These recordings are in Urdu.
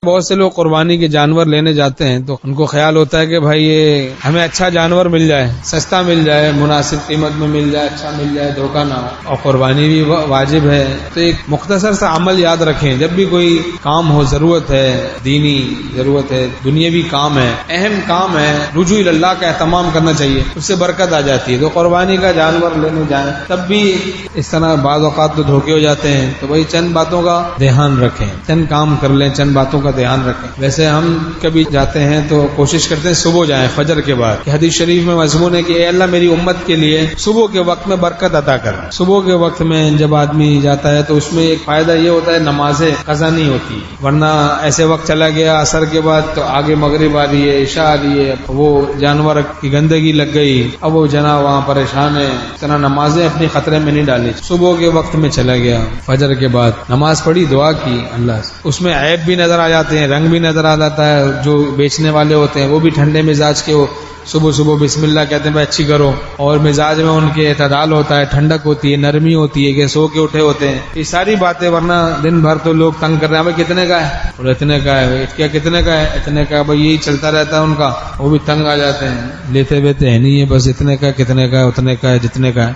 بہت سے لوگ قربانی کے جانور لینے جاتے ہیں تو ان کو خیال ہوتا ہے کہ بھائی یہ ہمیں اچھا جانور مل جائے، سستا مل جائے، مناسب قیمت میں مل جائے، اچھا مل جائے، دھوکہ نہ ہو، اور قربانی بھی واجب ہے۔ تو ایک مختصر سا عمل یاد رکھیں، جب بھی کوئی کام ہو، ضرورت ہے، دینی ضرورت ہے، دنیاوی کام ہے، اہم کام ہے، رجوع اللہ کا اہتمام کرنا چاہیے، اس سے برکت آ جاتی ہے۔ تو قربانی کا جانور لینے جائیں تب بھی اس طرح بعض اوقات تو دھوکے ہو جاتے ہیں، تو وہی چند باتوں کا دھیان رکھیں، چند کام کر لیں، چند باتوں کا دھیان رکھیں۔ ویسے ہم کبھی جاتے ہیں تو کوشش کرتے ہیں صبح جائیں، فجر کے بعد، کہ حدیث شریف میں مضمون ہے کہ اے اللہ میری امت کے لیے صبح کے وقت میں برکت عطا کر۔ صبح کے وقت میں جب آدمی جاتا ہے تو اس میں ایک فائدہ یہ ہوتا ہے نمازیں قضا نہیں ہوتی، ورنہ ایسے وقت چلا گیا عصر کے بعد تو آگے مغرب آ رہی ہے، عشاء آ رہی ہے، وہ جانور کی گندگی لگ گئی، اب وہ جنا وہاں پریشان ہے، اس طرح نمازیں اپنی خطرے میں نہیں ڈالی۔ صبح کے وقت میں چلا گیا، فجر کے بعد نماز پڑھی، دعا کی اللہ سے، اس میں عیب بھی نظر آ جاتے ہیں، رنگ بھی نظر آ جاتا ہے، جو بیچنے والے ہوتے ہیں وہ بھی ٹھنڈے مزاج کے، وہ صبح صبح بسم اللہ کہتے ہیں بھائی اچھی کرو، اور مزاج میں ان کے اعتدال ہوتا ہے، ٹھنڈک ہوتی ہے، نرمی ہوتی ہے کہ سو کے اٹھے ہوتے ہیں، یہ ساری باتیں۔ ورنہ دن بھر تو لوگ تنگ کر رہے ہیں، بھائی کتنے کا ہے، اور اتنے کا ہے، کیا کتنے کا ہے، اتنے کا، بھائی یہی چلتا رہتا ہے ان کا، وہ بھی تنگ آ جاتے ہیں، لیتے بیتے ہیں نہیں ہے، بس اتنے کا، کتنے کا ہے، اتنے کا ہے، جتنے کا ہے۔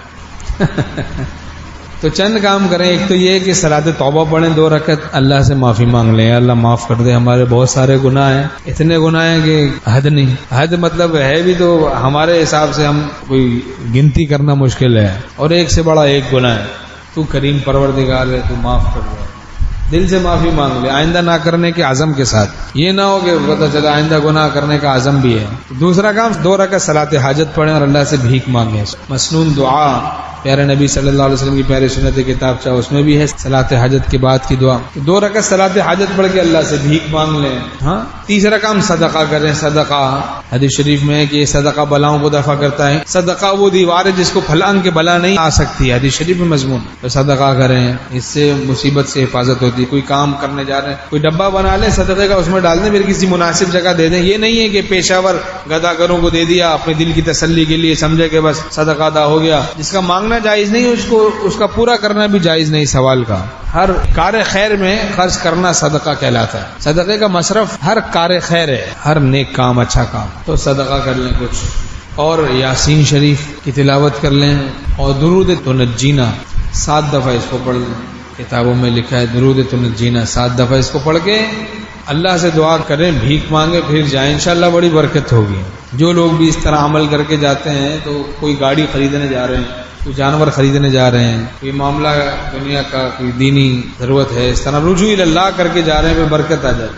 تو چند کام کریں، ایک تو یہ کہ صلاۃ توبہ پڑھیں، 2 رکعت، اللہ سے معافی مانگ لیں، اللہ معاف کر دے، ہمارے بہت سارے گناہ ہیں، اتنے گناہ ہیں کہ حد نہیں، حد مطلب ہے بھی تو ہمارے حساب سے ہم کوئی گنتی کرنا مشکل ہے، اور ایک سے بڑا ایک گناہ ہے، تو کریم پروردگار ہے، تو معاف کر دے، دل سے معافی مانگ لے، آئندہ نہ کرنے کے عزم کے ساتھ، یہ نہ ہو کہ پتہ چلا آئندہ گناہ کرنے کا عزم بھی ہے۔ دوسرا کام، 2 رکعت صلاۃ حاجت پڑھیں اور اللہ سے بھیک مانگیں، مسنون دعا، پیارے نبی صلی اللہ علیہ وسلم کی پیاری سنت کتاب چاہو اس میں بھی ہے صلاۃ حاجت کے بعد کی دعا۔ 2 رکعت صلاۃ حاجت پڑھ کے اللہ سے بھیک مانگ لیں۔ ہاں، تیسرا کام صدقہ کریں، صدقہ، حدیث شریف میں ہے کہ یہ صدقہ بلاؤں کو دفع کرتا ہے، صدقہ وہ دیوار ہے جس کو پھلانگ کے بلا نہیں آ سکتی، حدیث شریف میں مضمون، تو صدقہ کریں، اس سے مصیبت سے حفاظت ہوتی ہے۔ کوئی کام کرنے جا رہے ہیں، کوئی ڈبہ بنا لیں صدقے کا، اس میں ڈال دیں، پھر کسی مناسب جگہ دے دیں، یہ نہیں ہے کہ پیشہ ور گداگروں کو دے دیا اپنے دل کی تسلی کے لیے، سمجھے کہ بس صدقہ ادا ہو گیا، جس کا مانگنا جائز نہیں، اس کا پورا کرنا بھی جائز نہیں، سوال کا۔ ہر کار خیر میں خرچ کرنا صدقہ کہلاتا ہے، صدقے کا مصرف ہر کار خیر ہے، ہر نیک کام، اچھا کام، تو صدقہ کر لیں کچھ، اور یاسین شریف کی تلاوت کر لیں، اور درود تنجینا 7 دفعہ اس کو پڑھ لیں، کتابوں میں لکھا ہے درود تنجینا 7 دفعہ اس کو پڑھ کے اللہ سے دعا کریں، بھیک مانگے، پھر جائیں، انشاءاللہ بڑی برکت ہوگی۔ جو لوگ بھی اس طرح عمل کر کے جاتے ہیں، تو کوئی گاڑی خریدنے جا رہے ہیں، کوئی جانور خریدنے جا رہے ہیں، کوئی معاملہ دنیا کا، کوئی دینی ضرورت ہے، اس طرح رجوع اللہ کر کے جا رہے ہیں، برکت آ جائے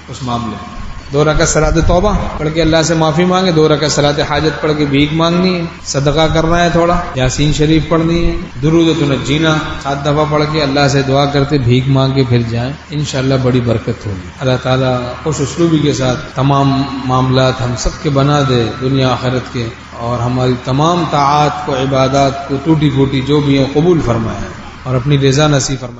اس معاملے میں۔ 2 رکعت صلاۃ توبہ پڑھ کے اللہ سے معافی مانگے، 2 رکعت صلاۃ حاجت پڑھ کے بھیک مانگنی ہے، صدقہ کرنا ہے تھوڑا، یاسین شریف پڑھنی ہے، درود تنجینا 7 دفعہ پڑھ کے اللہ سے دعا کرتے بھیک مانگ کے پھر جائیں، انشاءاللہ بڑی برکت ہوگی۔ اللہ تعالیٰ خوش اسلوبی کے ساتھ تمام معاملات ہم سب کے بنا دے، دنیا آخرت کے، اور ہماری تمام طاعات کو، عبادات کو، ٹوٹی پھوٹی جو بھی ہیں قبول فرمائے، اور اپنی رضا نصیب فرمائے۔